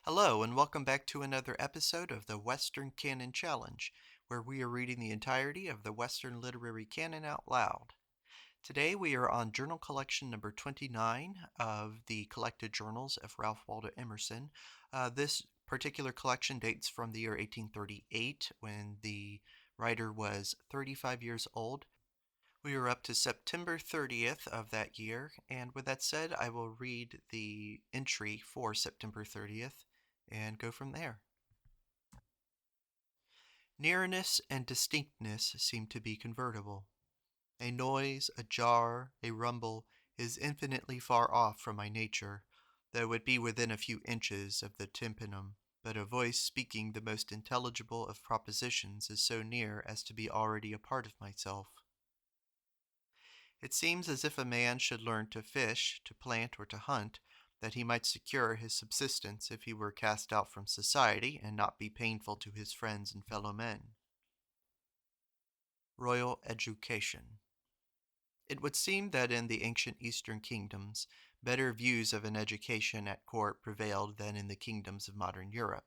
Hello, and welcome back to another episode of the Western Canon Challenge, where we are reading the entirety of the Western Literary Canon out loud. Today we are on journal collection number 29 of the collected journals of Ralph Waldo Emerson. This particular collection dates from the year 1838 when the writer was 35 years old. We are up to September 30th of that year, and with that said, I will read the entry for September 30th and go from there. Nearness and distinctness seem to be convertible. A noise, a jar, a rumble is infinitely far off from my nature, though it be within a few inches of the tympanum, but a voice speaking the most intelligible of propositions is so near as to be already a part of myself. It seems as if a man should learn to fish, to plant, or to hunt, that he might secure his subsistence if he were cast out from society and not be painful to his friends and fellow men. Royal Education. It would seem that in the ancient Eastern kingdoms, better views of an education at court prevailed than in the kingdoms of modern Europe.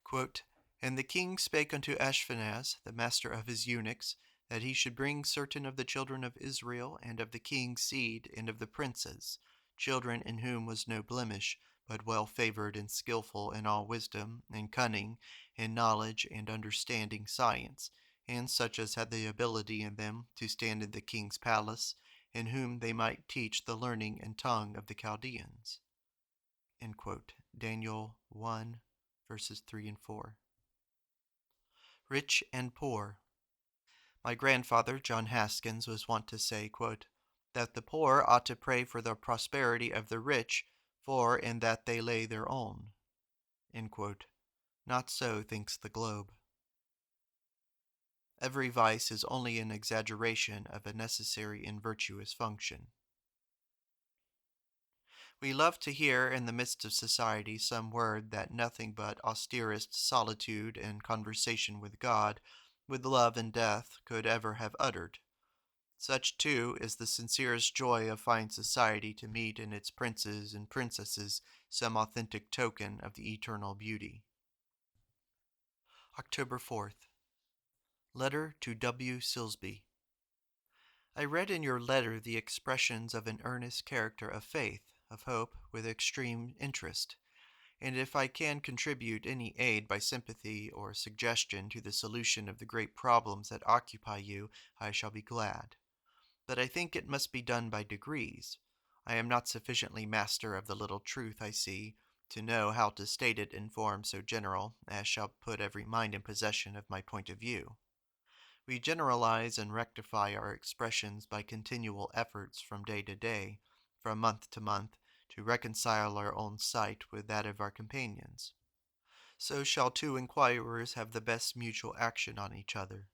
Quote, "And the king spake unto Ashpenaz, the master of his eunuchs, that he should bring certain of the children of Israel, and of the king's seed, and of the princes, children in whom was no blemish, but well favored and skilful in all wisdom, and cunning, in knowledge, and understanding science, and such as had the ability in them to stand in the king's palace, in whom they might teach the learning and tongue of the Chaldeans." Daniel 1, verses 3 and 4. Rich and poor. My grandfather, John Haskins, was wont to say, quote, "that the poor ought to pray for the prosperity of the rich, for in that they lay their own." Not so thinks the globe. Every vice is only an exaggeration of a necessary and virtuous function. We love to hear in the midst of society some word that nothing but austerest solitude and conversation with God, with love and death, could ever have uttered. Such, too, is the sincerest joy of fine society to meet in its princes and princesses some authentic token of the eternal beauty. October 4th. Letter to W. Silsby. I read in your letter the expressions of an earnest character of faith, of hope, with extreme interest, and if I can contribute any aid by sympathy or suggestion to the solution of the great problems that occupy you, I shall be glad. But I think it must be done by degrees. I am not sufficiently master of the little truth I see, to know how to state it in form so general as shall put every mind in possession of my point of view. We generalize and rectify our expressions by continual efforts from day to day, from month to month, to reconcile our own sight with that of our companions. So shall two inquirers have the best mutual action on each other.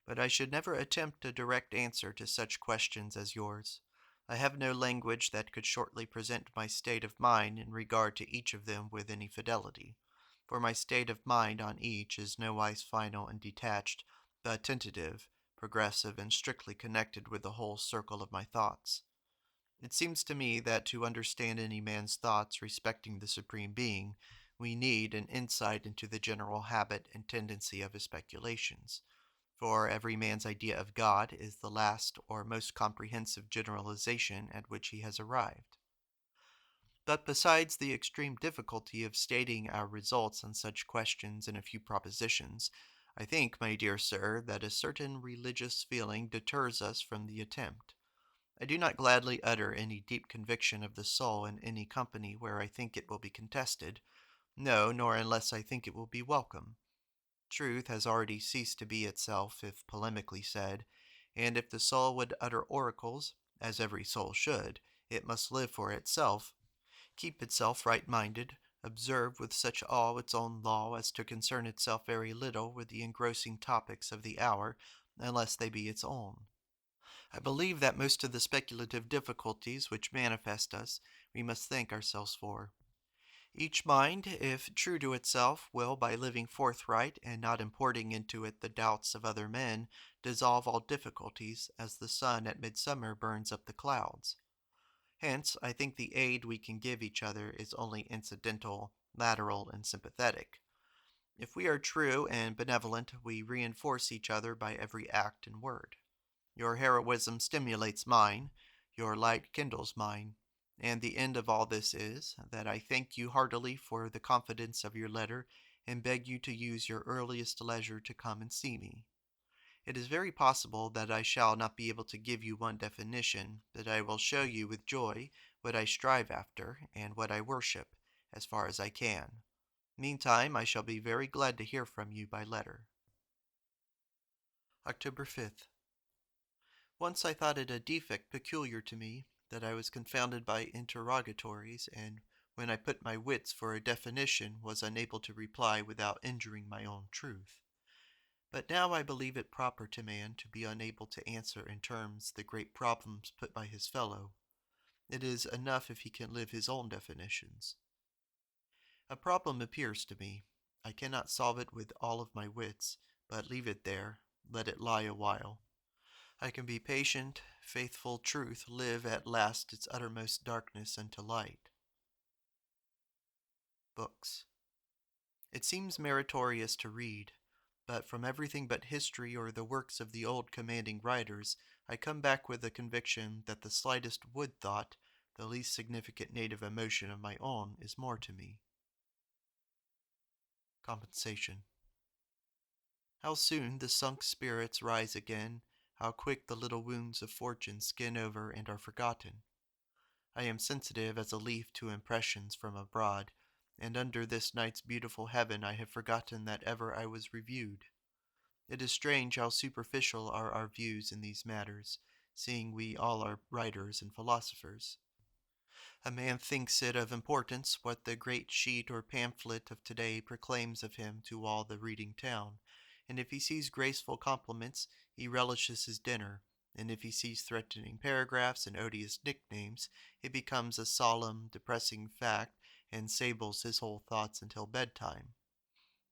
But I should never attempt a direct answer to such questions as yours. I have no language that could shortly present my state of mind in regard to each of them with any fidelity, for my state of mind on each is nowise final and detached, but tentative, progressive, and strictly connected with the whole circle of my thoughts. It seems to me that to understand any man's thoughts respecting the Supreme Being, we need an insight into the general habit and tendency of his speculations, for every man's idea of God is the last or most comprehensive generalization at which he has arrived. But besides the extreme difficulty of stating our results on such questions in a few propositions, I think, my dear sir, that a certain religious feeling deters us from the attempt. I do not gladly utter any deep conviction of the soul in any company where I think it will be contested, no, nor unless I think it will be welcome. Truth has already ceased to be itself, if polemically said, and if the soul would utter oracles, as every soul should, it must live for itself, keep itself right-minded, observe with such awe its own law as to concern itself very little with the engrossing topics of the hour, unless they be its own. I believe that most of the speculative difficulties which manifest us, we must thank ourselves for. Each mind, if true to itself, will, by living forthright and not importing into it the doubts of other men, dissolve all difficulties, as the sun at midsummer burns up the clouds. Hence, I think the aid we can give each other is only incidental, lateral, and sympathetic. If we are true and benevolent, we reinforce each other by every act and word. Your heroism stimulates mine, your light kindles mine, and the end of all this is that I thank you heartily for the confidence of your letter and beg you to use your earliest leisure to come and see me. It is very possible that I shall not be able to give you one definition, but I will show you with joy what I strive after and what I worship, as far as I can. Meantime, I shall be very glad to hear from you by letter. October 5th. Once I thought it a defect peculiar to me that I was confounded by interrogatories, and when I put my wits for a definition was unable to reply without injuring my own truth. But now I believe it proper to man to be unable to answer in terms the great problems put by his fellow. It is enough if he can live his own definitions. A problem appears to me. I cannot solve it with all of my wits, but leave it there, let it lie a while. I can be patient, faithful truth live at last its uttermost darkness unto light. Books. It seems meritorious to read, but from everything but history or the works of the old commanding writers, I come back with the conviction that the slightest wood thought, the least significant native emotion of my own, is more to me. Compensation. How soon the sunk spirits rise again, how quick the little wounds of fortune skin over and are forgotten. I am sensitive as a leaf to impressions from abroad, and under this night's beautiful heaven I have forgotten that ever I was reviewed. It is strange how superficial are our views in these matters, seeing we all are writers and philosophers. A man thinks it of importance what the great sheet or pamphlet of today proclaims of him to all the reading town, and if he sees graceful compliments, he relishes his dinner, and if he sees threatening paragraphs and odious nicknames, it becomes a solemn, depressing fact, and sables his whole thoughts until bedtime.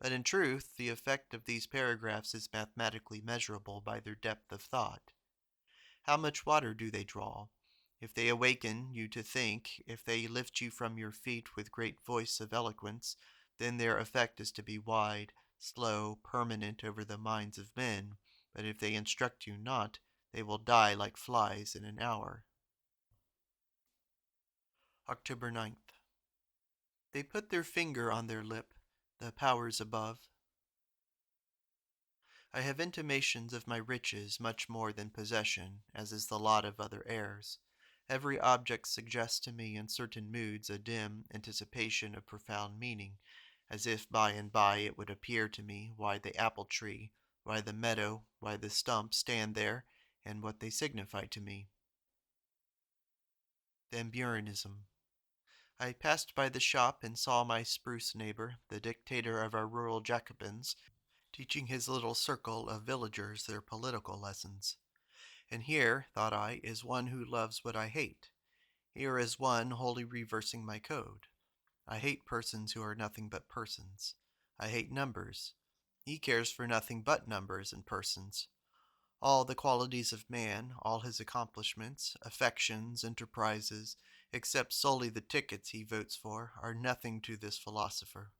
But in truth, the effect of these paragraphs is mathematically measurable by their depth of thought. How much water do they draw? If they awaken you to think, if they lift you from your feet with great voice of eloquence, then their effect is to be wide, slow, permanent over the minds of men, but if they instruct you not, they will die like flies in an hour. October 9th. They put their finger on their lip, the powers above. I have intimations of my riches much more than possession, as is the lot of other heirs. Every object suggests to me in certain moods a dim anticipation of profound meaning, as if by and by it would appear to me why the apple tree, why the meadow, why the stump stand there, and what they signify to me. Van Burenism. I passed by the shop and saw my spruce neighbor, the dictator of our rural Jacobins, teaching his little circle of villagers their political lessons. And here, thought I, is one who loves what I hate. Here is one wholly reversing my code. I hate persons who are nothing but persons. I hate numbers. He cares for nothing but numbers and persons. All the qualities of man, all his accomplishments, affections, enterprises, except solely the tickets he votes for, are nothing to this philosopher.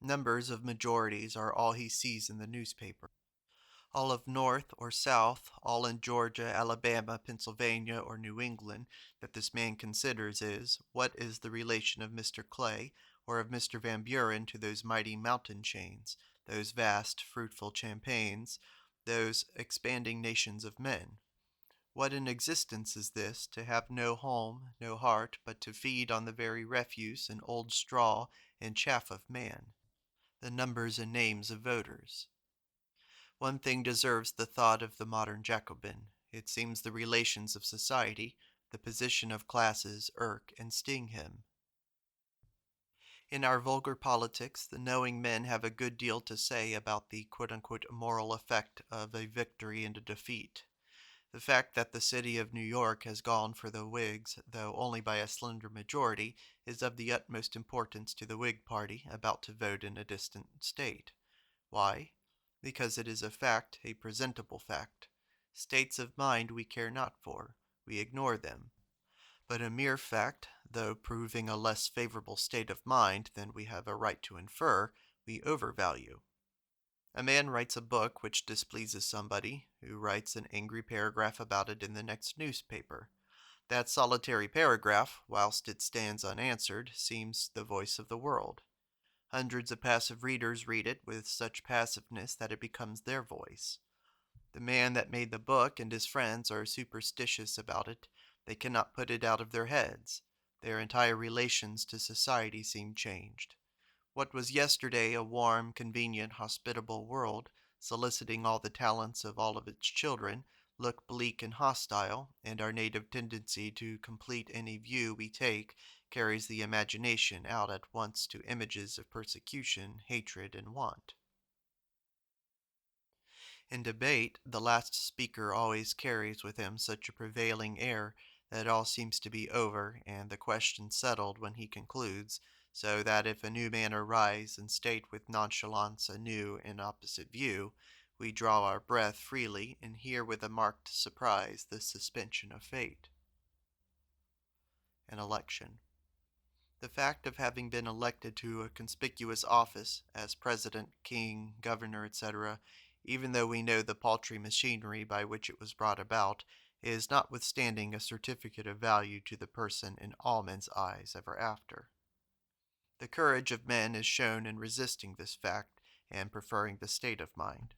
Numbers of majorities are all he sees in the newspaper. All of North or South, all in Georgia, Alabama, Pennsylvania, or New England, that this man considers is, what is the relation of Mr. Clay or of Mr. Van Buren to those mighty mountain chains, those vast, fruitful champaigns, those expanding nations of men? What an existence is this, to have no home, no heart, but to feed on the very refuse and old straw and chaff of man, the numbers and names of voters. One thing deserves the thought of the modern Jacobin. It seems the relations of society, the position of classes, irk and sting him. In our vulgar politics, the knowing men have a good deal to say about the quote-unquote moral effect of a victory and a defeat. The fact that the city of New York has gone for the Whigs, though only by a slender majority, is of the utmost importance to the Whig party about to vote in a distant state. Why? Because it is a fact, a presentable fact. States of mind we care not for. We ignore them. but a mere fact, though proving a less favorable state of mind than we have a right to infer, we overvalue. A man writes a book which displeases somebody, who writes an angry paragraph about it in the next newspaper. That solitary paragraph, whilst it stands unanswered, seems the voice of the world. Hundreds of passive readers read it with such passiveness that it becomes their voice. The man that made the book and his friends are superstitious about it. They cannot put it out of their heads. Their entire relations to society seem changed. What was yesterday a warm, convenient, hospitable world, soliciting all the talents of all of its children, look bleak and hostile, and our native tendency to complete any view we take carries the imagination out at once to images of persecution, hatred, and want. In debate, the last speaker always carries with him such a prevailing air that all seems to be over and the question settled when he concludes, so that if a new man arise and state with nonchalance a new and opposite view, we draw our breath freely and hear with a marked surprise the suspension of fate. An election. The fact of having been elected to a conspicuous office, as president, king, governor, etc., even though we know the paltry machinery by which it was brought about, is notwithstanding a certificate of value to the person in all men's eyes ever after. The courage of men is shown in resisting this fact and preferring the state of mind.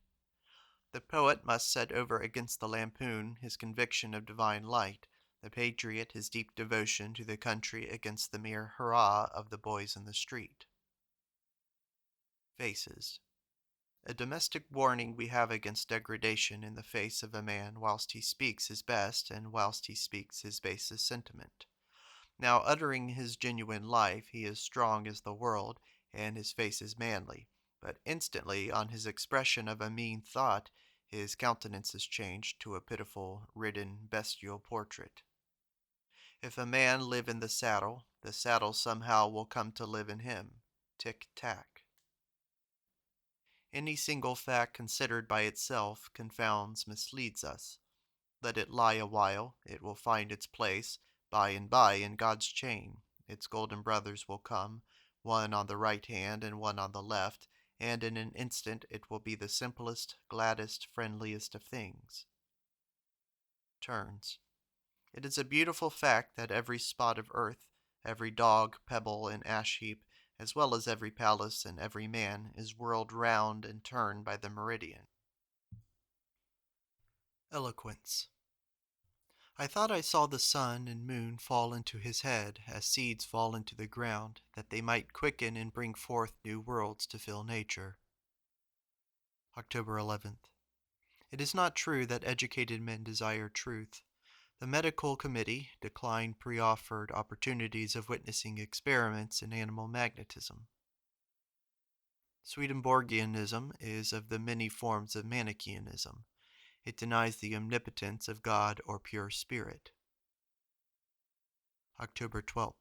The poet must set over against the lampoon his conviction of divine light, the patriot his deep devotion to the country against the mere hurrah of the boys in the street. Faces. A domestic warning we have against degradation in the face of a man whilst he speaks his best and whilst he speaks his basest sentiment. Now, uttering his genuine life, he is strong as the world, and his face is manly, but instantly, on his expression of a mean thought, his countenance is changed to a pitiful, ridden, bestial portrait. If a man live in the saddle somehow will come to live in him. Tick-tack. Any single fact considered by itself confounds, misleads us. Let it lie a while, it will find its place, by and by, in God's chain. Its golden brothers will come, one on the right hand and one on the left, and in an instant it will be the simplest, gladdest, friendliest of things. Turns. It is a beautiful fact that every spot of earth, every dog, pebble, and ash heap, as well as every palace and every man, is whirled round and turned by the meridian. Eloquence. I thought I saw the sun and moon fall into his head as seeds fall into the ground, that they might quicken and bring forth new worlds to fill nature. October 11th. It is not true that educated men desire truth. The medical committee declined pre-offered opportunities of witnessing experiments in animal magnetism. Swedenborgianism is of the many forms of Manichaeanism. It denies the omnipotence of God or pure spirit. October 12th.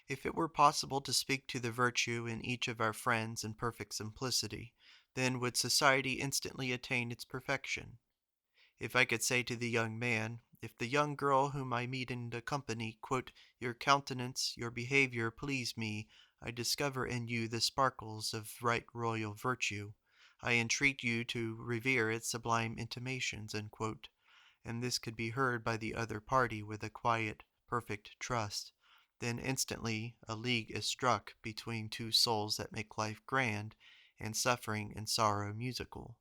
If it were possible to speak to the virtue in each of our friends in perfect simplicity, then would society instantly attain its perfection. If I could say to the young man, if the young girl whom I meet in the company, quote, your countenance, your behavior please me, I discover in you the sparkles of right royal virtue. I entreat you to revere its sublime intimations, unquote. And this could be heard by the other party with a quiet, perfect trust. Then instantly a league is struck between two souls that make life grand, and suffering and sorrow musical.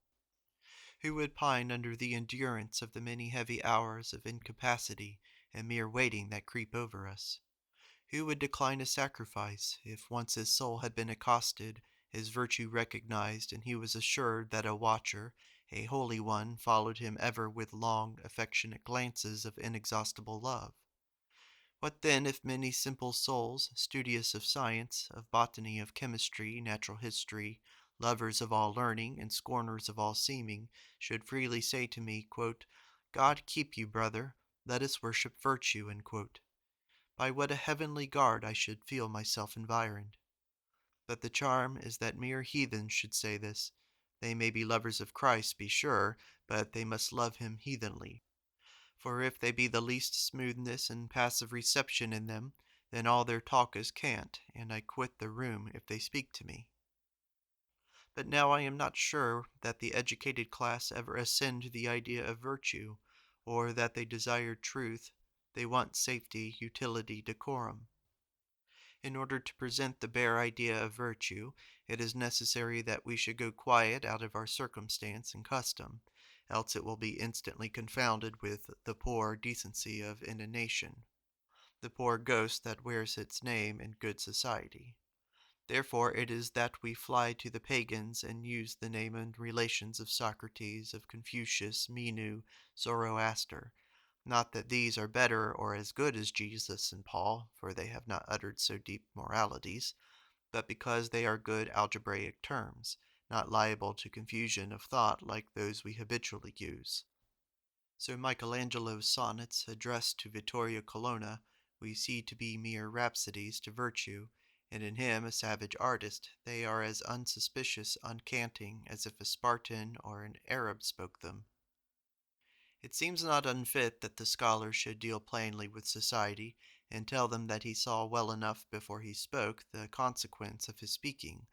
Who would pine under the endurance of the many heavy hours of incapacity and mere waiting that creep over us? Who would decline a sacrifice, if once his soul had been accosted, his virtue recognized, and he was assured that a watcher, a holy one, followed him ever with long, affectionate glances of inexhaustible love? What then if many simple souls, studious of science, of botany, of chemistry, natural history, lovers of all learning, and scorners of all seeming, should freely say to me, quote, God keep you, brother, let us worship virtue, unquote. By what a heavenly guard I should feel myself environed. But the charm is that mere heathens should say this. They may be lovers of Christ, be sure, but they must love him heathenly. For if they be the least smoothness and passive reception in them, then all their talk is cant, and I quit the room if they speak to me. But now I am not sure that the educated class ever ascend to the idea of virtue, or that they desire truth. They want safety, utility, decorum. In order to present the bare idea of virtue, it is necessary that we should go quiet out of our circumstance and custom, else it will be instantly confounded with the poor decency of in a nation, the poor ghost that wears its name in good society. Therefore it is that we fly to the pagans and use the name and relations of Socrates, of Confucius, Menu, Zoroaster. Not that these are better or as good as Jesus and Paul, for they have not uttered so deep moralities, but because they are good algebraic terms, not liable to confusion of thought like those we habitually use. So Michelangelo's sonnets addressed to Vittoria Colonna we see to be mere rhapsodies to virtue, and in him, a savage artist, they are as unsuspicious, uncanting, as if a Spartan or an Arab spoke them. It seems not unfit that the scholar should deal plainly with society, and tell them that he saw well enough before he spoke the consequence of his speaking,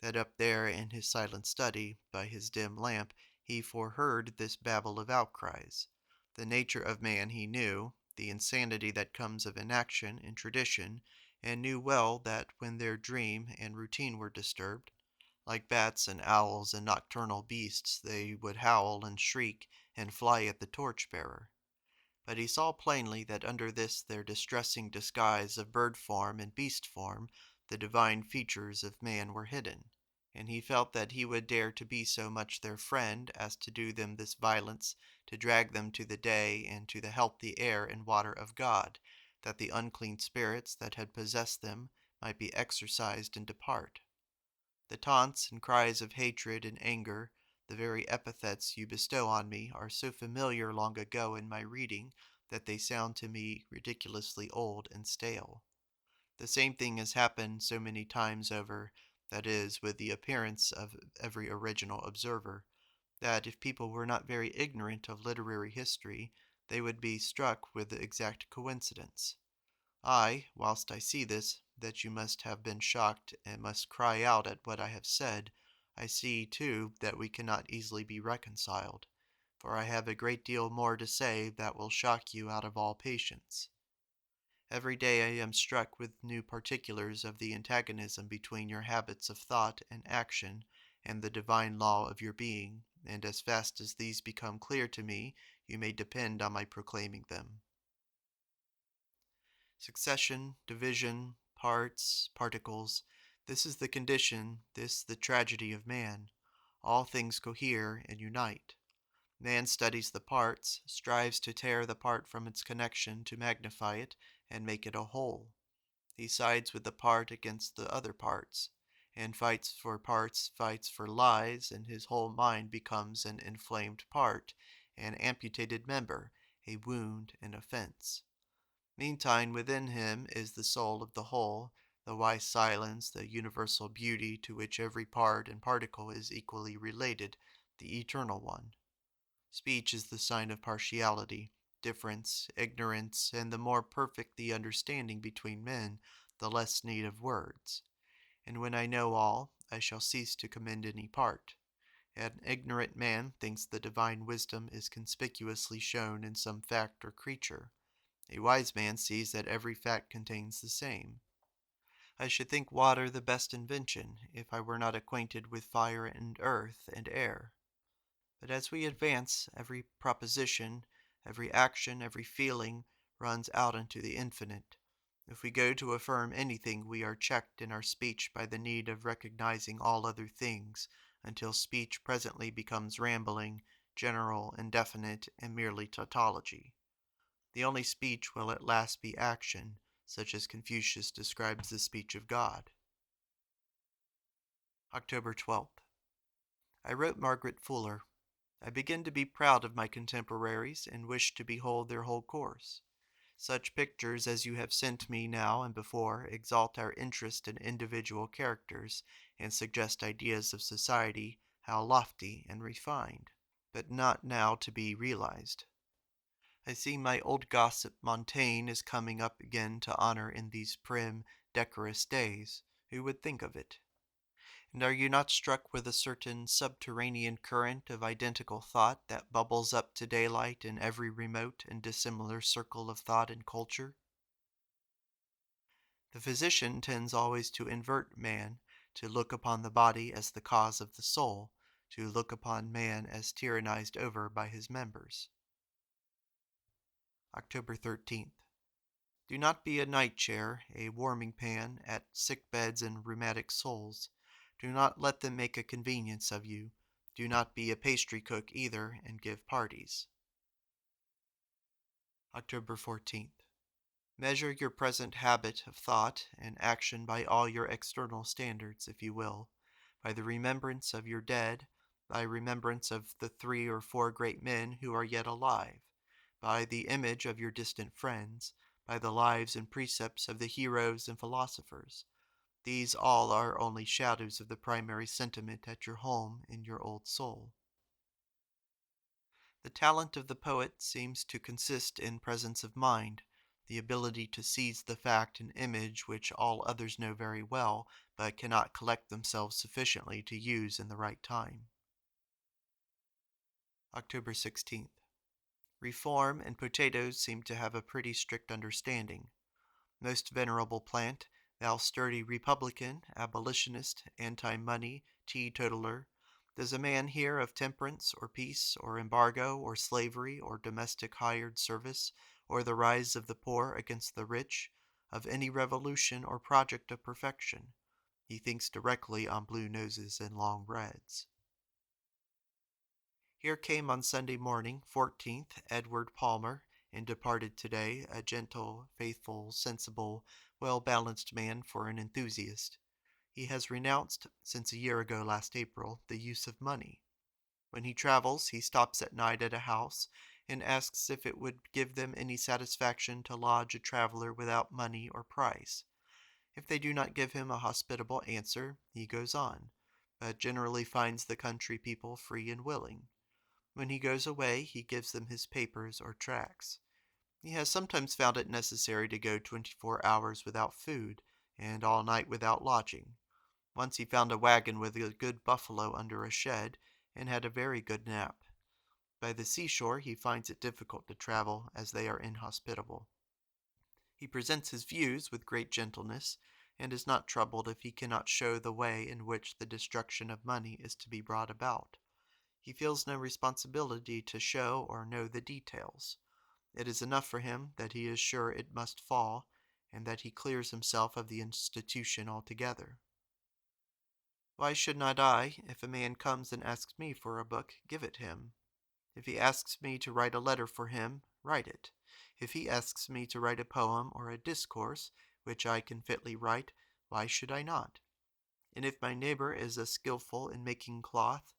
that up there in his silent study, by his dim lamp, he foreheard this babel of outcries. The nature of man he knew, the insanity that comes of inaction and tradition, and knew well that when their dream and routine were disturbed, like bats and owls and nocturnal beasts, they would howl and shriek and fly at the torch-bearer. But he saw plainly that under this their distressing disguise of bird form and beast form, the divine features of man were hidden, and he felt that he would dare to be so much their friend as to do them this violence, to drag them to the day and to the healthy air and water of God, that the unclean spirits that had possessed them might be exorcised and depart. The taunts and cries of hatred and anger, the very epithets you bestow on me, are so familiar long ago in my reading that they sound to me ridiculously old and stale. The same thing has happened so many times over, that is, with the appearance of every original observer, that if people were not very ignorant of literary history, they would be struck with the exact coincidence. Whilst I see this, that you must have been shocked and must cry out at what I have said, I see, too, that we cannot easily be reconciled, for I have a great deal more to say that will shock you out of all patience. Every day I am struck with new particulars of the antagonism between your habits of thought and action and the divine law of your being, and as fast as these become clear to me, you may depend on my proclaiming them. Succession, division, parts, particles, this is the condition, this the tragedy of man. All things cohere and unite. Man studies the parts, strives to tear the part from its connection to magnify it and make it a whole. He sides with the part against the other parts, and fights for parts, fights for lies, and his whole mind becomes an inflamed part, an amputated member, a wound, an offense. Meantime, within him is the soul of the whole, the wise silence, the universal beauty to which every part and particle is equally related, the eternal one. Speech is the sign of partiality, difference, ignorance, and the more perfect the understanding between men, the less need of words. And when I know all, I shall cease to commend any part. An ignorant man thinks the divine wisdom is conspicuously shown in some fact or creature. A wise man sees that every fact contains the same. I should think water the best invention, if I were not acquainted with fire and earth and air. But as we advance, every proposition, every action, every feeling, runs out into the infinite. If we go to affirm anything, we are checked in our speech by the need of recognizing all other things, until speech presently becomes rambling, general, indefinite, and merely tautology. The only speech will at last be action, such as Confucius describes the speech of God. October 12th. I wrote Margaret Fuller. I begin to be proud of my contemporaries and wish to behold their whole course. Such pictures as you have sent me now and before exalt our interest in individual characters and suggest ideas of society, how lofty and refined, but not now to be realized. I see my old gossip Montaigne is coming up again to honor in these prim, decorous days. Who would think of it? And are you not struck with a certain subterranean current of identical thought that bubbles up to daylight in every remote and dissimilar circle of thought and culture? The physician tends always to invert man, to look upon the body as the cause of the soul, to look upon man as tyrannized over by his members. October 13th. Do not be a night chair, a warming pan at sick beds and rheumatic souls. Do not let them make a convenience of you. Do not be a pastry cook either and give parties. October 14th. Measure your present habit of thought and action by all your external standards, if you will, by the remembrance of your dead, by remembrance of the 3 or 4 great men who are yet alive, by the image of your distant friends, by the lives and precepts of the heroes and philosophers. These all are only shadows of the primary sentiment at your home in your old soul. The talent of the poet seems to consist in presence of mind, the ability to seize the fact and image which all others know very well, but cannot collect themselves sufficiently to use in the right time. October 16th. Reform and potatoes seem to have a pretty strict understanding. Most venerable plant, thou sturdy Republican, abolitionist, anti-money, teetotaler, does a man hear of temperance, or peace, or embargo, or slavery, or domestic hired service, or the rise of the poor against the rich, of any revolution or project of perfection? He thinks directly on blue noses and long breads. Here came on Sunday morning, 14th, Edward Palmer, and departed today, a gentle, faithful, sensible, well-balanced man for an enthusiast. He has renounced, since a year ago last April, the use of money. When he travels, he stops at night at a house, and asks if it would give them any satisfaction to lodge a traveler without money or price. If they do not give him a hospitable answer, he goes on, but generally finds the country people free and willing. When he goes away, he gives them his papers or tracts. He has sometimes found it necessary to go 24 hours without food, and all night without lodging. Once he found a wagon with a good buffalo under a shed, and had a very good nap. By the seashore he finds it difficult to travel, as they are inhospitable. He presents his views with great gentleness, and is not troubled if he cannot show the way in which the destruction of money is to be brought about. He feels no responsibility to show or know the details. It is enough for him that he is sure it must fall, and that he clears himself of the institution altogether. Why should not I, if a man comes and asks me for a book, give it him? If he asks me to write a letter for him, write it. If he asks me to write a poem or a discourse, which I can fitly write, why should I not? And if my neighbor is as skilful in making cloth,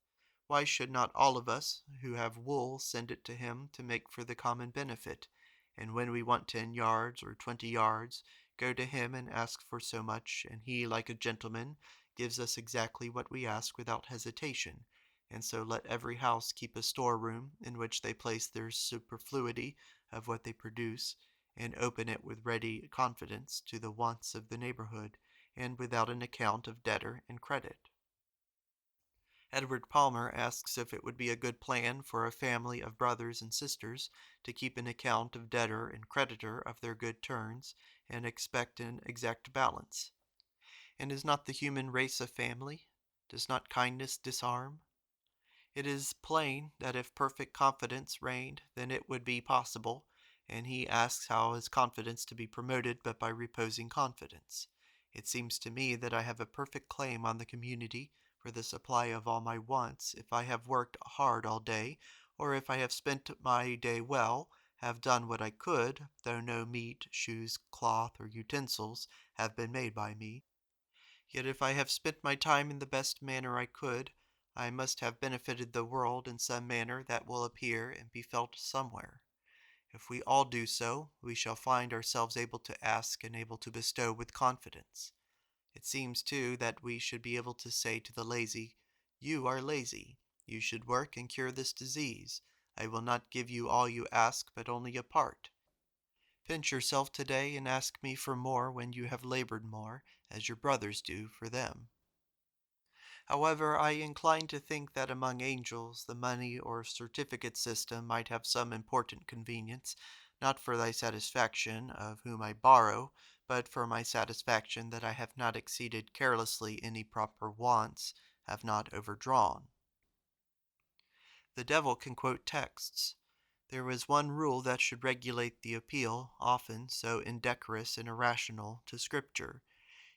why should not all of us who have wool send it to him to make for the common benefit, and when we want 10 yards or 20 yards, go to him and ask for so much, and he, like a gentleman, gives us exactly what we ask without hesitation, and so let every house keep a storeroom in which they place their superfluity of what they produce, and open it with ready confidence to the wants of the neighborhood, and without an account of debtor and credit. Edward Palmer asks if it would be a good plan for a family of brothers and sisters to keep an account of debtor and creditor of their good turns, and expect an exact balance. And is not the human race a family? Does not kindness disarm? It is plain that if perfect confidence reigned, then it would be possible, and he asks how is confidence to be promoted but by reposing confidence. It seems to me that I have a perfect claim on the community for the supply of all my wants if I have worked hard all day, or if I have spent my day well, have done what I could, though no meat, shoes, cloth, or utensils have been made by me. Yet if I have spent my time in the best manner I could, I must have benefited the world in some manner that will appear and be felt somewhere. If we all do so, we shall find ourselves able to ask and able to bestow with confidence. It seems, too, that we should be able to say to the lazy, "You are lazy. You should work and cure this disease. I will not give you all you ask, but only a part. Pinch yourself today and ask me for more when you have labored more, as your brothers do for them. However, I incline to think that among angels the money or certificate system might have some important convenience, not for thy satisfaction, of whom I borrow, but for my satisfaction that I have not exceeded carelessly any proper wants, have not overdrawn. The devil can quote texts. There was one rule that should regulate the appeal, often so indecorous and irrational, to Scripture.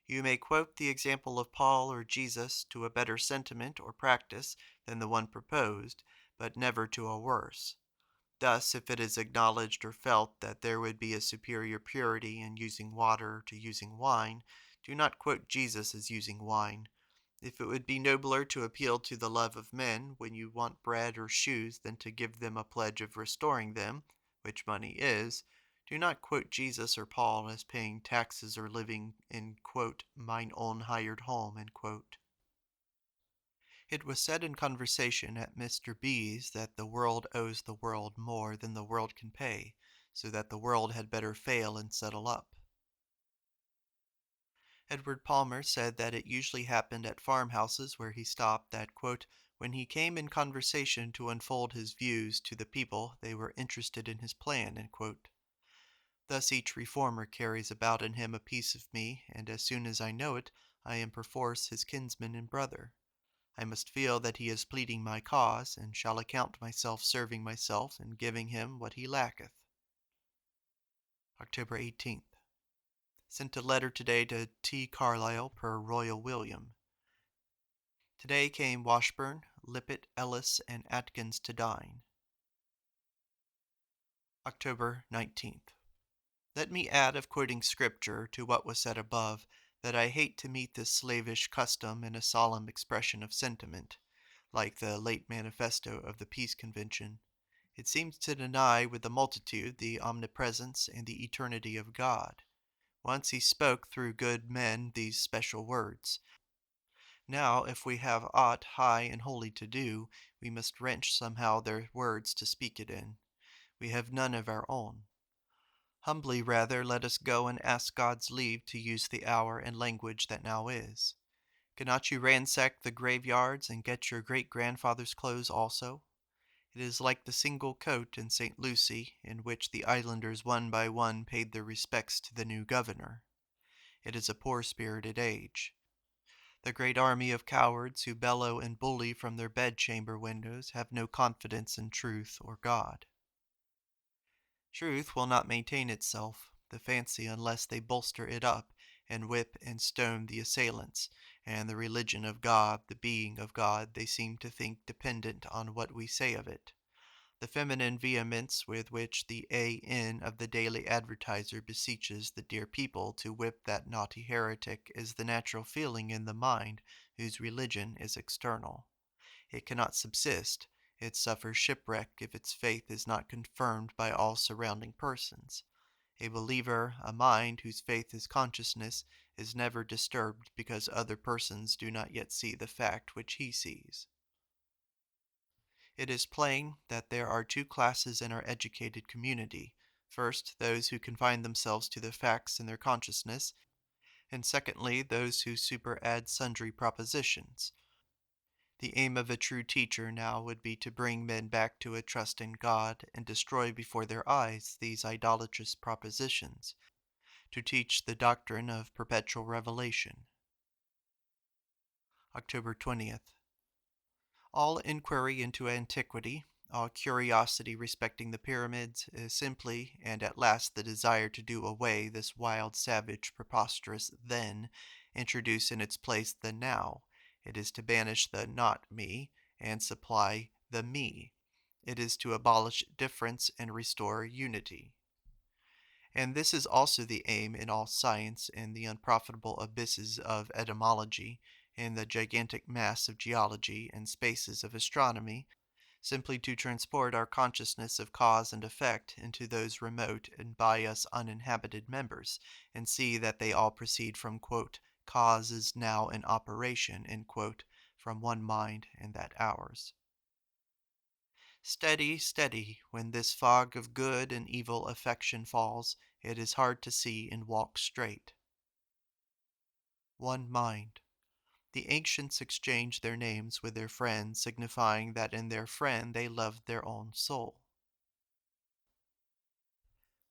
You may quote the example of Paul or Jesus to a better sentiment or practice than the one proposed, but never to a worse. Thus, if it is acknowledged or felt that there would be a superior purity in using water to using wine, do not quote Jesus as using wine. If it would be nobler to appeal to the love of men when you want bread or shoes than to give them a pledge of restoring them, which money is, do not quote Jesus or Paul as paying taxes or living in, quote, mine own hired home, end quote. It was said in conversation at Mr. B.'s that the world owes the world more than the world can pay, so that the world had better fail and settle up. Edward Palmer said that it usually happened at farmhouses where he stopped that, quote, when he came in conversation to unfold his views to the people, they were interested in his plan, end quote. Thus each reformer carries about in him a piece of me, and as soon as I know it, I am perforce his kinsman and brother. I must feel that he is pleading my cause, and shall account myself serving myself and giving him what he lacketh. October 18th. Sent a letter today to T. Carlyle per Royal William. Today came Washburn, Lippett, Ellis, and Atkins to dine. October 19th. Let me add of quoting Scripture to what was said above, that I hate to meet this slavish custom in a solemn expression of sentiment, like the late manifesto of the Peace Convention. It seems to deny with the multitude the omnipresence and the eternity of God. Once he spoke through good men these special words. Now, if we have aught high and holy to do, we must wrench somehow their words to speak it in. We have none of our own. Humbly rather let us go and ask God's leave to use the hour and language that now is. Cannot you ransack the graveyards and get your great-grandfather's clothes also? It is like the single coat in St. Lucy, in which the islanders one by one paid their respects to the new governor. It is a poor-spirited age. The great army of cowards who bellow and bully from their bedchamber windows have no confidence in truth or God. Truth will not maintain itself, the fancy, unless they bolster it up, and whip and stone the assailants, and the religion of God, the being of God, they seem to think dependent on what we say of it. The feminine vehemence with which the A.N. of the Daily Advertiser beseeches the dear people to whip that naughty heretic is the natural feeling in the mind whose religion is external. It cannot subsist, it suffers shipwreck if its faith is not confirmed by all surrounding persons. A believer, a mind whose faith is consciousness, is never disturbed because other persons do not yet see the fact which he sees. It is plain that there are two classes in our educated community. First, those who confine themselves to the facts in their consciousness, and secondly, those who superadd sundry propositions. The aim of a true teacher now would be to bring men back to a trust in God and destroy before their eyes these idolatrous propositions, to teach the doctrine of perpetual revelation. October 20th. All inquiry into antiquity, all curiosity respecting the pyramids, is simply and at last the desire to do away this wild, savage, preposterous then, introduce in its place the now. It is to banish the not me, and supply the me. It is to abolish difference and restore unity. And this is also the aim in all science, in the unprofitable abysses of etymology, in the gigantic mass of geology and spaces of astronomy, simply to transport our consciousness of cause and effect into those remote and by us uninhabited members, and see that they all proceed from, quote, causes now in operation, end quote, from one mind, and that ours. Steady, steady, when this fog of good and evil affection falls, it is hard to see and walk straight. One mind. The ancients exchanged their names with their friends, signifying that in their friend they loved their own soul.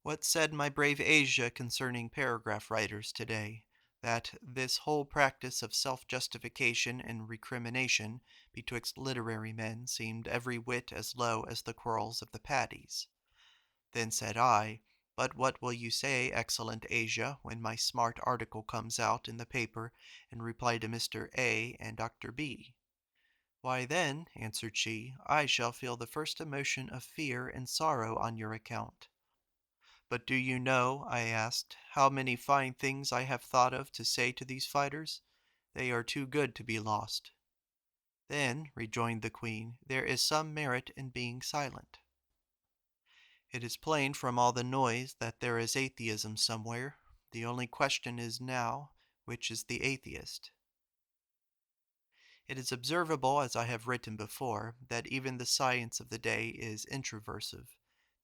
What said my brave Asia concerning paragraph writers today? That this whole practice of self-justification and recrimination betwixt literary men seemed every whit as low as the quarrels of the Paddies. Then said I, but what will you say, excellent Asia, when my smart article comes out in the paper in reply to Mr. A. and Dr. B.? Why then, answered she, I shall feel the first emotion of fear and sorrow on your account. But do you know, I asked, how many fine things I have thought of to say to these fighters? They are too good to be lost. Then, rejoined the Queen, there is some merit in being silent. It is plain from all the noise that there is atheism somewhere. The only question is now, which is the atheist? It is observable, as I have written before, that even the science of the day is introversive.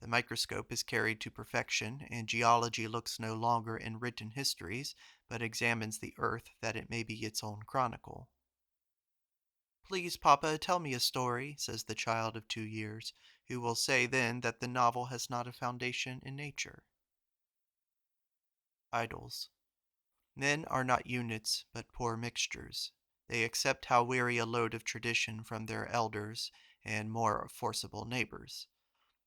The microscope is carried to perfection, and geology looks no longer in written histories, but examines the earth that it may be its own chronicle. Please, papa, tell me a story, says the child of 2 years, who will say then that the novel has not a foundation in nature. Idols. Men are not units, but poor mixtures. They accept how weary a load of tradition from their elders and more forcible neighbors.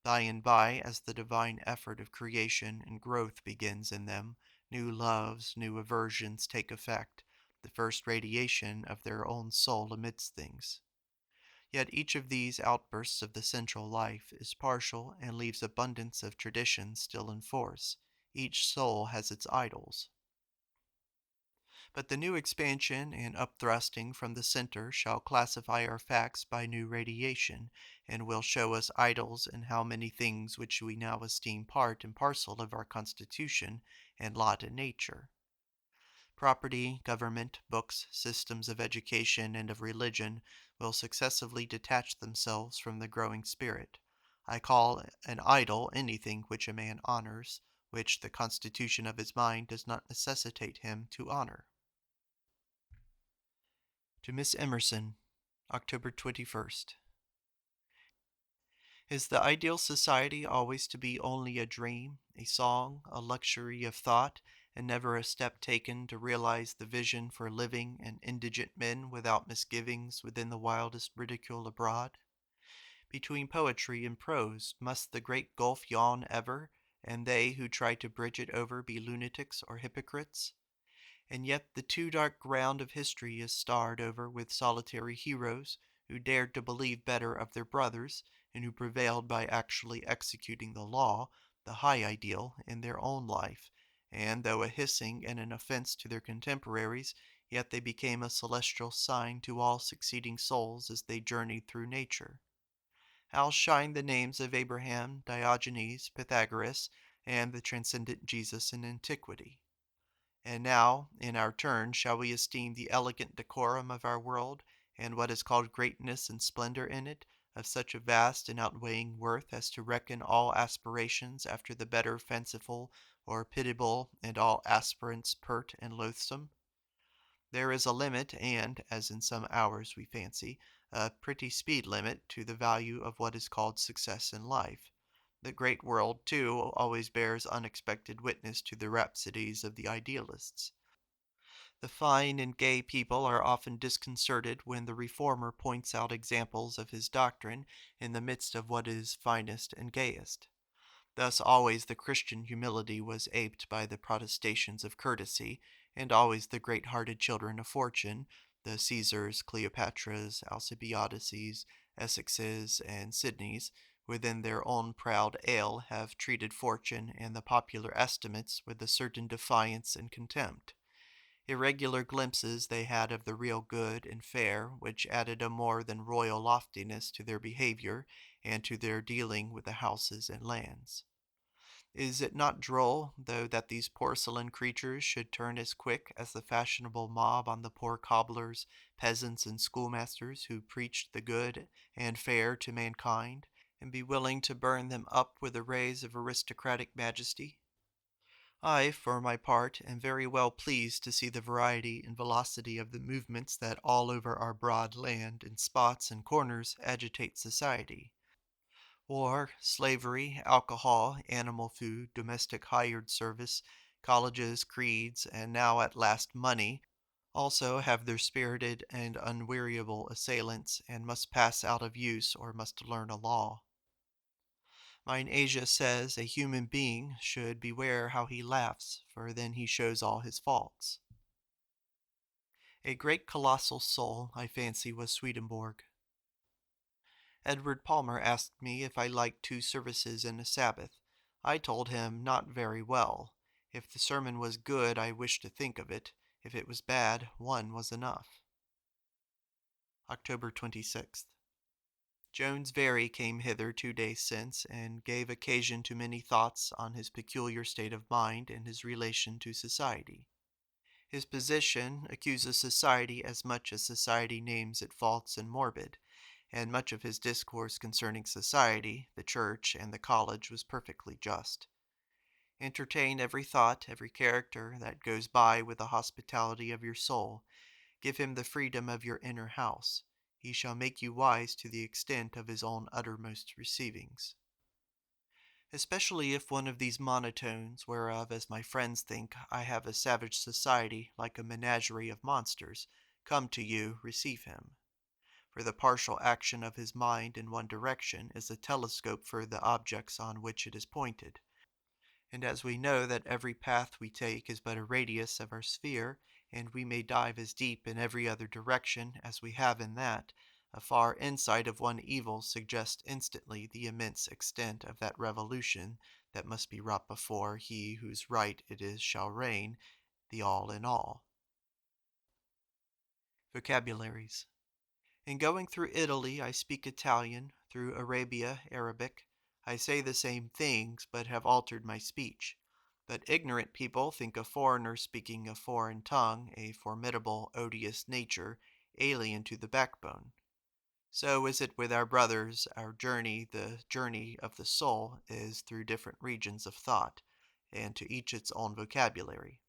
By and by, as the divine effort of creation and growth begins in them, new loves, new aversions take effect, the first radiation of their own soul amidst things. Yet each of these outbursts of the central life is partial and leaves abundance of tradition still in force. Each soul has its idols. But the new expansion and upthrusting from the center shall classify our facts by new radiation, and will show us idols in how many things which we now esteem part and parcel of our constitution and lot in nature. Property, government, books, systems of education and of religion will successively detach themselves from the growing spirit. I call an idol anything which a man honors, which the constitution of his mind does not necessitate him to honor. To Miss Emerson, October 21st. Is the ideal society always to be only a dream, a song, a luxury of thought, and never a step taken to realize the vision for living and indigent men without misgivings within the wildest ridicule abroad? Between poetry and prose must the great gulf yawn ever, and they who try to bridge it over be lunatics or hypocrites? And yet the too dark ground of history is starred over with solitary heroes who dared to believe better of their brothers, and who prevailed by actually executing the law, the high ideal, in their own life, and though a hissing and an offense to their contemporaries, yet they became a celestial sign to all succeeding souls as they journeyed through nature. How shine the names of Abraham, Diogenes, Pythagoras, and the transcendent Jesus in antiquity! And now, in our turn, shall we esteem the elegant decorum of our world, and what is called greatness and splendor in it, of such a vast and outweighing worth as to reckon all aspirations after the better fanciful or pitiable, and all aspirants pert and loathsome? There is a limit, and, as in some hours we fancy, a pretty speed limit to the value of what is called success in life. The great world, too, always bears unexpected witness to the rhapsodies of the idealists. The fine and gay people are often disconcerted when the reformer points out examples of his doctrine in the midst of what is finest and gayest. Thus always the Christian humility was aped by the protestations of courtesy, and always the great-hearted children of fortune, the Caesars, Cleopatras, Alcibiades, Essexes, and Sidneys, within their own proud ale have treated fortune and the popular estimates with a certain defiance and contempt. Irregular glimpses they had of the real good and fair, which added a more than royal loftiness to their behavior and to their dealing with the houses and lands. Is it not droll, though, that these porcelain creatures should turn as quick as the fashionable mob on the poor cobblers, peasants, and schoolmasters who preached the good and fair to mankind, and be willing to burn them up with the rays of aristocratic majesty? I, for my part, am very well pleased to see the variety and velocity of the movements that all over our broad land, in spots and corners, agitate society. War, slavery, alcohol, animal food, domestic hired service, colleges, creeds, and now at last money, also have their spirited and unweariable assailants, and must pass out of use or must learn a law. Mine Asia says a human being should beware how he laughs, for then he shows all his faults. A great colossal soul, I fancy, was Swedenborg. Edward Palmer asked me if I liked 2 services in a Sabbath. I told him not very well. If the sermon was good, I wished to think of it. If it was bad, 1 was enough. October 26th. Jones Very came hither 2 days since, and gave occasion to many thoughts on his peculiar state of mind and his relation to society. His position accuses society as much as society names it false and morbid, and much of his discourse concerning society, the church, and the college was perfectly just. Entertain every thought, every character that goes by with the hospitality of your soul. Give him the freedom of your inner house. He shall make you wise to the extent of his own uttermost receivings. Especially if one of these monotones, whereof, as my friends think, I have a savage society like a menagerie of monsters, come to you, receive him. For the partial action of his mind in one direction is a telescope for the objects on which it is pointed. And as we know that every path we take is but a radius of our sphere, and we may dive as deep in every other direction as we have in that, a far insight of one evil suggests instantly the immense extent of that revolution that must be wrought before he whose right it is shall reign, the all in all. Vocabularies. In going through Italy, I speak Italian, through Arabia, Arabic. I say the same things, but have altered my speech. But ignorant people think a foreigner speaking a foreign tongue a formidable, odious nature, alien to the backbone. So is it with our brothers. Our journey, the journey of the soul, is through different regions of thought, and to each its own vocabulary.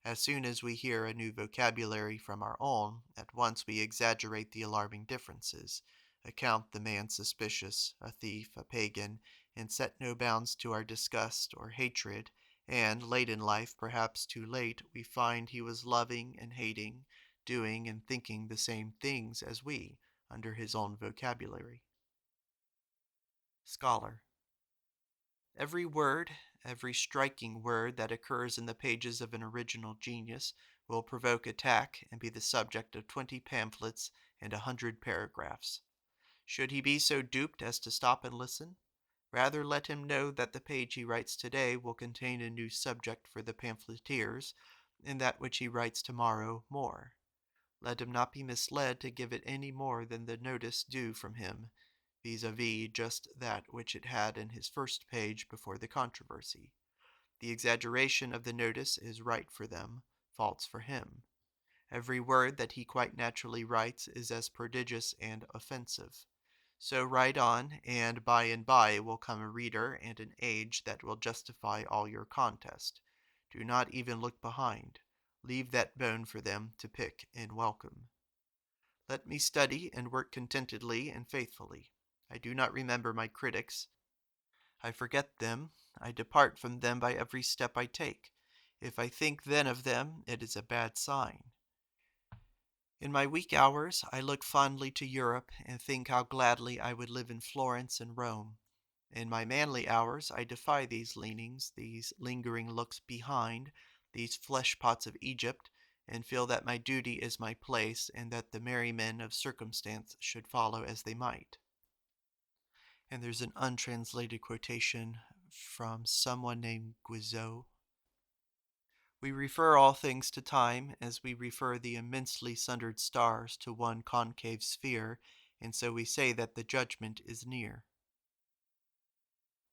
As soon as we hear a new vocabulary from our own, at once we exaggerate the alarming differences, account the man suspicious, a thief, a pagan, and set no bounds to our disgust or hatred, and, late in life, perhaps too late, we find he was loving and hating, doing and thinking the same things as we, under his own vocabulary. Scholar. Every word, every striking word that occurs in the pages of an original genius will provoke attack and be the subject of 20 pamphlets and 100 paragraphs. Should he be so duped as to stop and listen? Rather let him know that the page he writes today will contain a new subject for the pamphleteers, and that which he writes tomorrow more. Let him not be misled to give it any more than the notice due from him, vis-a-vis just that which it had in his first page before the controversy. The exaggeration of the notice is right for them, false for him. Every word that he quite naturally writes is as prodigious and offensive. So write on, and by will come a reader and an age that will justify all your contest. Do not even look behind. Leave that bone for them to pick and welcome. Let me study and work contentedly and faithfully. I do not remember my critics. I forget them. I depart from them by every step I take. If I think then of them, it is a bad sign. In my weak hours, I look fondly to Europe and think how gladly I would live in Florence and Rome. In my manly hours, I defy these leanings, these lingering looks behind, these flesh-pots of Egypt, and feel that my duty is my place, and that the merry men of circumstance should follow as they might. And there's an untranslated quotation from someone named Guizot. We refer all things to time as we refer the immensely sundered stars to one concave sphere, and so we say that the judgment is near.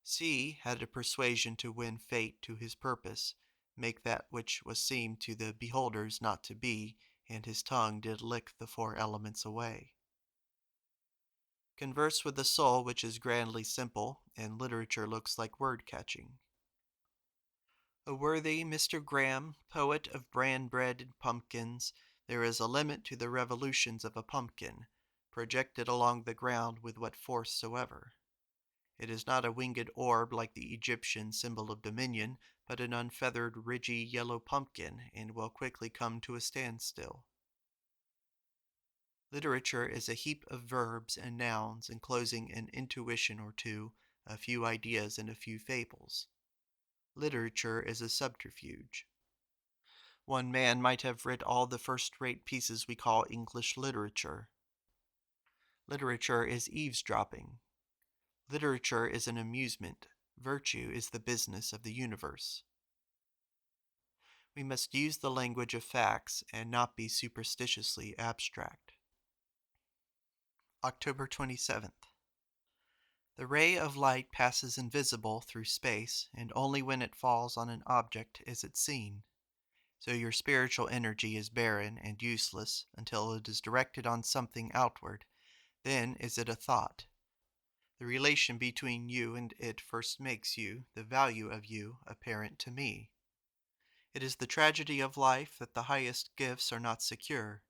C had a persuasion to win fate to his purpose, make that which was seemed to the beholders not to be, and his tongue did lick the 4 elements away. Converse with the soul which is grandly simple, and literature looks like word-catching. A worthy Mr. Graham, poet of bran-bread and pumpkins, there is a limit to the revolutions of a pumpkin, projected along the ground with what force soever. It is not a winged orb like the Egyptian symbol of dominion, but an unfeathered, ridgy yellow pumpkin, and will quickly come to a standstill. Literature is a heap of verbs and nouns enclosing an intuition or two, a few ideas and a few fables. Literature is a subterfuge. One man might have writ all the first-rate pieces we call English literature. Literature is eavesdropping. Literature is an amusement. Virtue is the business of the universe. We must use the language of facts and not be superstitiously abstract. October 27th. The ray of light passes invisible through space, and only when it falls on an object is it seen. So your spiritual energy is barren and useless until it is directed on something outward. Then is it a thought. The relation between you and it first makes you, the value of you, apparent to me. It is the tragedy of life that the highest gifts are not secure.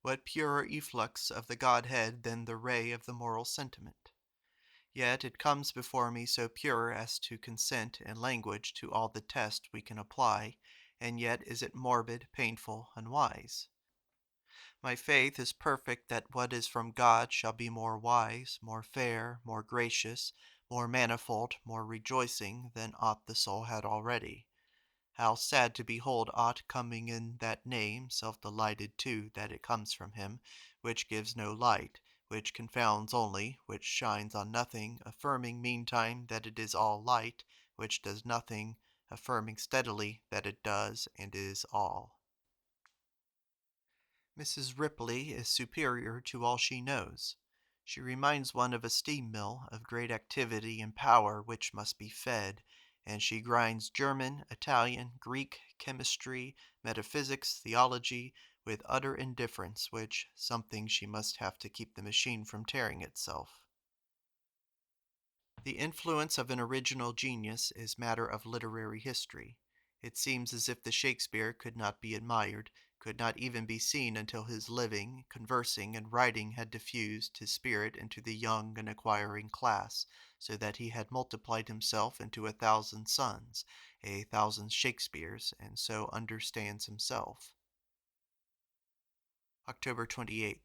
What purer efflux of the Godhead than the ray of the moral sentiment? Yet it comes before me so pure as to consent in language to all the test we can apply, and yet is it morbid, painful, unwise. My faith is perfect that what is from God shall be more wise, more fair, more gracious, more manifold, more rejoicing than aught the soul had already. How sad to behold aught coming in that name, self-delighted too that it comes from him, which gives no light, which confounds only, which shines on nothing, affirming meantime that it is all light, which does nothing, affirming steadily that it does and is all. Mrs. Ripley is superior to all she knows. She reminds one of a steam mill of great activity and power which must be fed, and she grinds German, Italian, Greek, chemistry, metaphysics, theology, with utter indifference, which something she must have to keep the machine from tearing itself. The influence of an original genius is matter of literary history. It seems as if the Shakespeare could not be admired, could not even be seen until his living, conversing, and writing had diffused his spirit into the young and acquiring class, so that he had multiplied himself into 1,000 sons, 1,000 Shakespeares, and so understands himself. October 28th.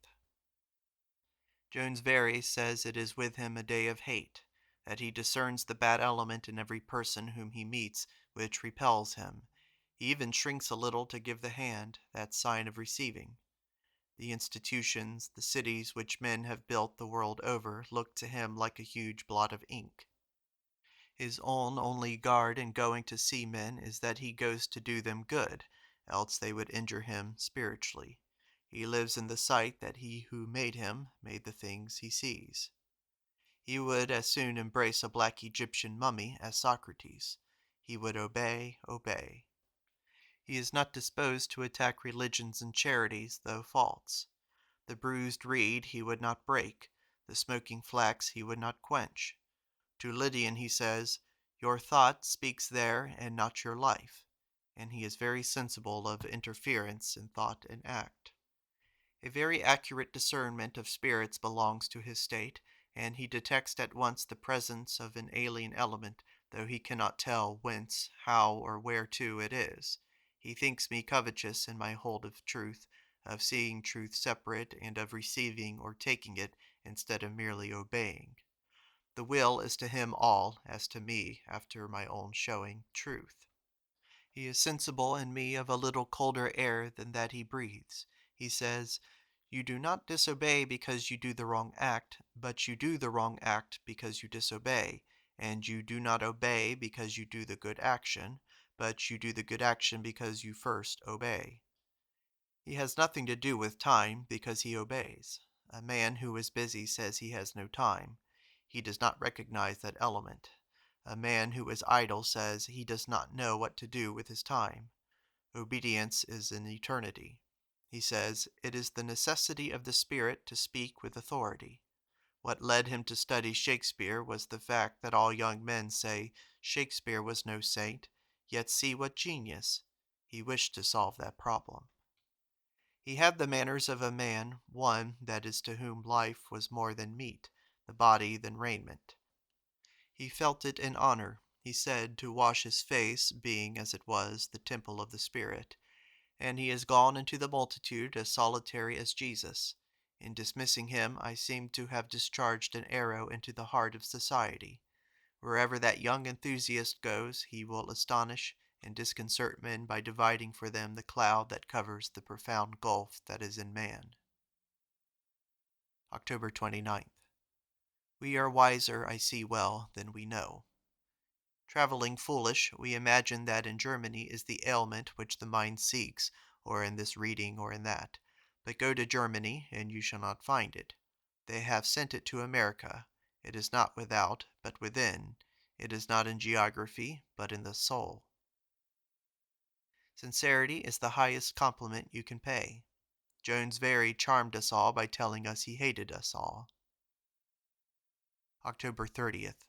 Jones Very says it is with him a day of hate, that he discerns the bad element in every person whom he meets, which repels him. He even shrinks a little to give the hand, that sign of receiving. The institutions, the cities which men have built the world over, look to him like a huge blot of ink. His own only guard in going to see men is that he goes to do them good, else they would injure him spiritually. He lives in the sight that he who made him made the things he sees. He would as soon embrace a black Egyptian mummy as Socrates. He would obey. He is not disposed to attack religions and charities, though false. The bruised reed he would not break, the smoking flax he would not quench. To Lydian he says, "Your thought speaks there and not your life," and he is very sensible of interference in thought and act. A very accurate discernment of spirits belongs to his state, and he detects at once the presence of an alien element, though he cannot tell whence, how, or whereto it is. He thinks me covetous in my hold of truth, of seeing truth separate, and of receiving or taking it instead of merely obeying. The will is to him all, as to me, after my own showing, truth. He is sensible in me of a little colder air than that he breathes. He says, "You do not disobey because you do the wrong act, but you do the wrong act because you disobey, and you do not obey because you do the good action, but you do the good action because you first obey." He has nothing to do with time because he obeys. A man who is busy says he has no time. He does not recognize that element. A man who is idle says he does not know what to do with his time. Obedience is an eternity. He says, "It is the necessity of the Spirit to speak with authority." What led him to study Shakespeare was the fact that all young men say Shakespeare was no saint, yet see what genius. He wished to solve that problem. He had the manners of a man, one, that is, to whom life was more than meat, the body than raiment. He felt it an honor, he said, to wash his face, being, as it was, the temple of the Spirit, and he is gone into the multitude as solitary as Jesus. In dismissing him, I seem to have discharged an arrow into the heart of society. Wherever that young enthusiast goes, he will astonish and disconcert men by dividing for them the cloud that covers the profound gulf that is in man. October 29th. We are wiser, I see well, than we know. Traveling foolish, we imagine that in Germany is the ailment which the mind seeks, or in this reading, or in that. But go to Germany, and you shall not find it. They have sent it to America. It is not without, but within. It is not in geography, but in the soul. Sincerity is the highest compliment you can pay. Jones Very charmed us all by telling us he hated us all. October 30th.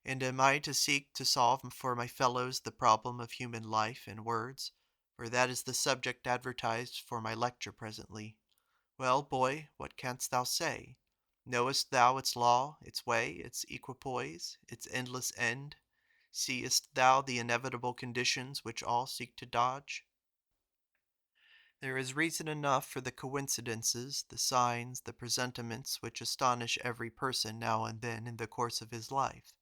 And am I to seek to solve for my fellows the problem of human life in words? For that is the subject advertised for my lecture presently. Well, boy, what canst thou say? Knowest thou its law, its way, its equipoise, its endless end? Seest thou the inevitable conditions which all seek to dodge? There is reason enough for the coincidences, the signs, the presentiments which astonish every person now and then in the course of his life.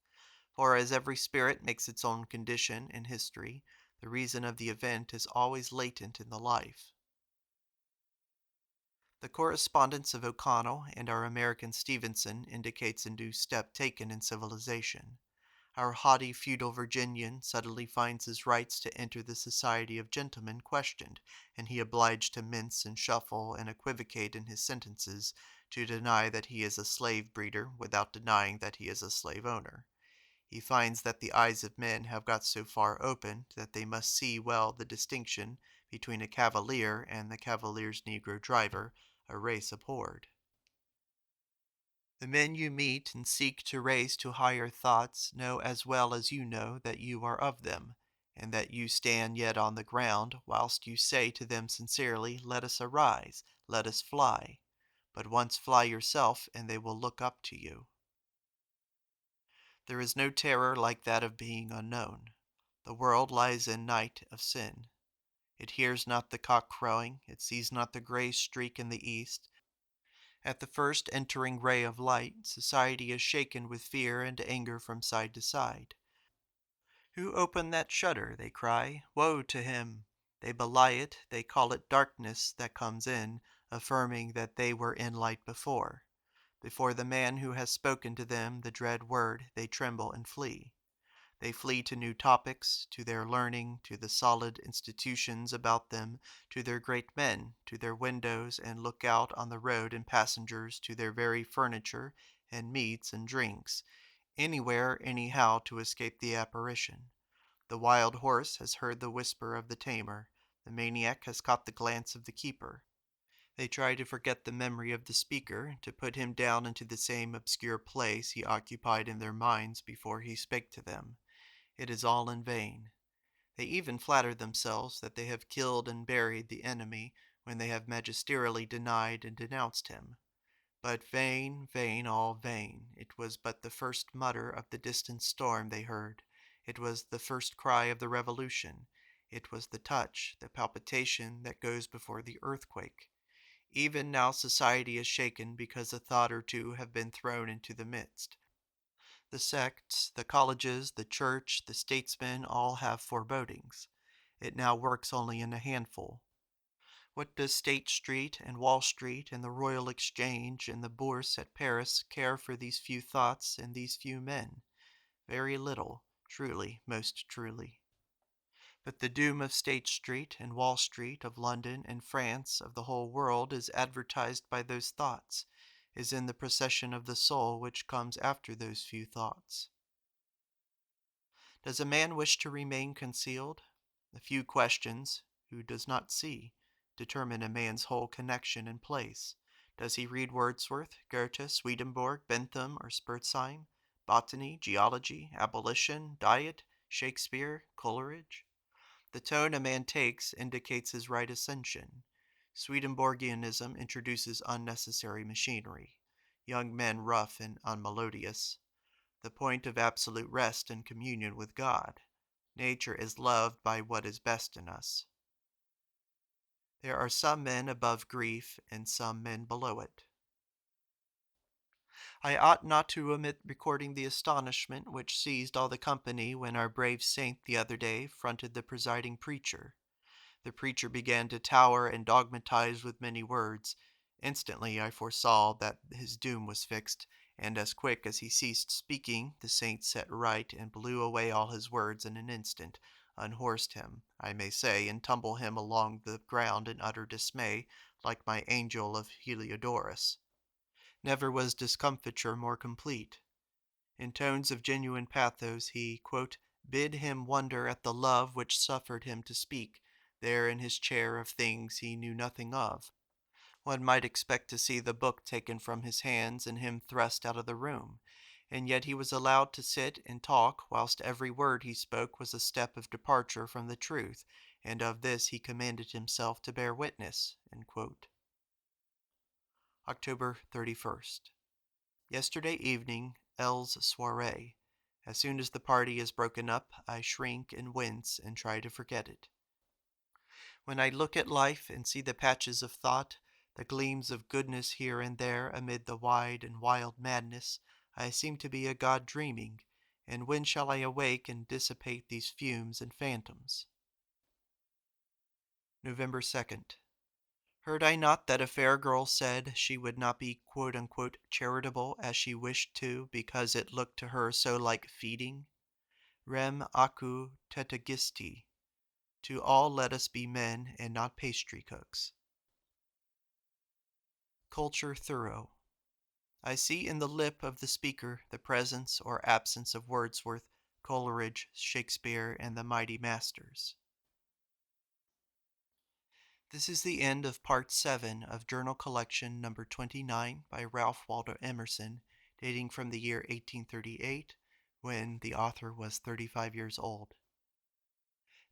For as every spirit makes its own condition in history, the reason of the event is always latent in the life. The correspondence of O'Connell and our American Stevenson indicates a new step taken in civilization. Our haughty feudal Virginian suddenly finds his rights to enter the society of gentlemen questioned, and he obliged to mince and shuffle and equivocate in his sentences to deny that he is a slave breeder without denying that he is a slave owner. He finds that the eyes of men have got so far opened that they must see well the distinction between a cavalier and the cavalier's Negro driver, a race abhorred. The men you meet and seek to raise to higher thoughts know as well as you know that you are of them, and that you stand yet on the ground, whilst you say to them sincerely, "Let us arise, let us fly." But once fly yourself, and they will look up to you. There is no terror like that of being unknown. The world lies in night of sin. It hears not the cock crowing, it sees not the gray streak in the east. At the first entering ray of light, society is shaken with fear and anger from side to side. Who opened that shutter? They cry. Woe to him! They belie it, they call it darkness that comes in, affirming that they were in light before. Before the man who has spoken to them the dread word, they tremble and flee. They flee to new topics, to their learning, to the solid institutions about them, to their great men, to their windows, and look out on the road and passengers, to their very furniture, and meats and drinks, anywhere, anyhow, to escape the apparition. The wild horse has heard the whisper of the tamer, the maniac has caught the glance of the keeper. They try to forget the memory of the speaker, to put him down into the same obscure place he occupied in their minds before he spake to them. It is all in vain. They even flatter themselves that they have killed and buried the enemy when they have magisterially denied and denounced him. But vain, vain, all vain. It was but the first mutter of the distant storm they heard. It was the first cry of the revolution. It was the touch, the palpitation that goes before the earthquake. Even now society is shaken because a thought or two have been thrown into the midst. The sects, the colleges, the church, the statesmen all have forebodings. It now works only in a handful. What does State Street and Wall Street and the Royal Exchange and the Bourse at Paris care for these few thoughts and these few men? Very little, truly, most truly. But the doom of State Street and Wall Street, of London and France, of the whole world, is advertised by those thoughts, is in the procession of the soul which comes after those few thoughts. Does a man wish to remain concealed? A few questions, who does not see, determine a man's whole connection and place. Does he read Wordsworth, Goethe, Swedenborg, Bentham, or Spurzheim? Botany, geology, abolition, diet, Shakespeare, Coleridge? The tone a man takes indicates his right ascension. Swedenborgianism introduces unnecessary machinery. Young men rough and unmelodious. The point of absolute rest and communion with God. Nature is loved by what is best in us. There are some men above grief and some men below it. I ought not to omit recording the astonishment which seized all the company when our brave saint the other day fronted the presiding preacher. The preacher began to tower and dogmatize with many words. Instantly I foresaw that his doom was fixed, and as quick as he ceased speaking, the saint set right and blew away all his words in an instant, unhorsed him, I may say, and tumbled him along the ground in utter dismay, like my angel of Heliodorus. Never was discomfiture more complete. In tones of genuine pathos, he, bid him wonder at the love which suffered him to speak, there in his chair of things he knew nothing of. One might expect to see the book taken from his hands and him thrust out of the room, and yet he was allowed to sit and talk, whilst every word he spoke was a step of departure from the truth, and of this he commanded himself to bear witness. October 31st. Yesterday evening, L's soirée. As soon as the party is broken up, I shrink and wince and try to forget it. When I look at life and see the patches of thought, the gleams of goodness here and there amid the wide and wild madness, I seem to be a god dreaming, and when shall I awake and dissipate these fumes and phantoms? November 2nd. Heard I not that a fair girl said she would not be charitable as she wished to because it looked to her so like feeding? Rem acu tetagisti. To all let us be men and not pastry cooks. Culture thorough. I see in the lip of the speaker the presence or absence of Wordsworth, Coleridge, Shakespeare, and the mighty masters. This is the end of Part 7 of Journal Collection Number 29 by Ralph Waldo Emerson, dating from the year 1838, when the author was 35 years old.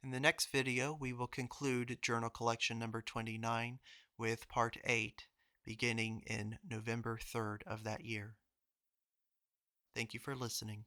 In the next video, we will conclude Journal Collection Number 29 with Part 8, beginning in November 3rd of that year. Thank you for listening.